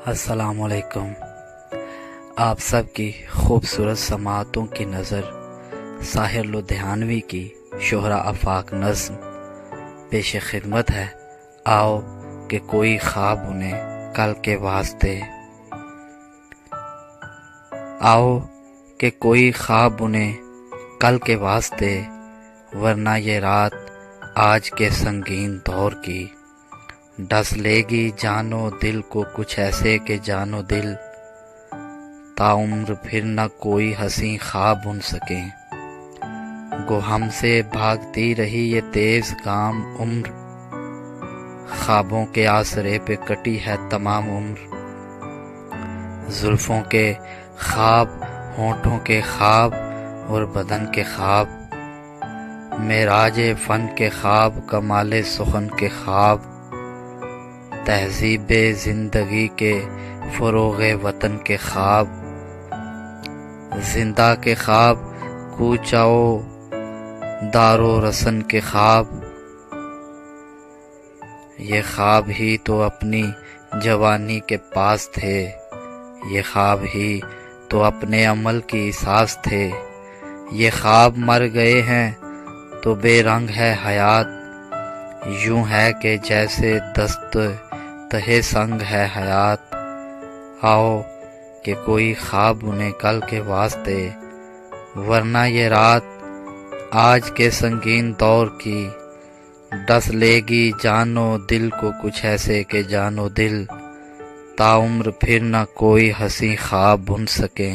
السلام علیکم۔ آپ سب کی خوبصورت سماعتوں کی نظر ساحر لدھیانوی کی شہرا آفاق نظم پیش خدمت ہے۔ آؤ کہ کوئی خواب بنے کل کے واسطے، آؤ کہ کوئی خواب بنے کل کے واسطے، ورنہ یہ رات آج کے سنگین دور کی ڈس لے گی جان و دل کو کچھ ایسے کہ جان و دل تا عمر پھر نہ کوئی حسین خواب بن سکے۔ گو ہم سے بھاگتی رہی یہ تیز گام عمر، خوابوں کے آسرے پہ کٹی ہے تمام عمر۔ زلفوں کے خواب، ہونٹوں کے خواب اور بدن کے خواب، معراج فن کے خواب، کمال سخن کے خواب، تہذیب زندگی کے فروغ وطن کے خواب، زندہ کے خواب، کوچہ و دار و رسن کے خواب۔ یہ خواب ہی تو اپنی جوانی کے پاس تھے، یہ خواب ہی تو اپنے عمل کی اساس تھے۔ یہ خواب مر گئے ہیں تو بے رنگ ہے حیات، یوں ہے کہ جیسے دست تہے سنگ ہے حیات۔ آؤ کہ کوئی خواب بنے کل کے واسطے، ورنہ یہ رات آج کے سنگین دور کی ڈس لے گی جان و دل کو کچھ ایسے کہ جان و دل تا عمر پھر نہ کوئی حسین خواب بن سکے۔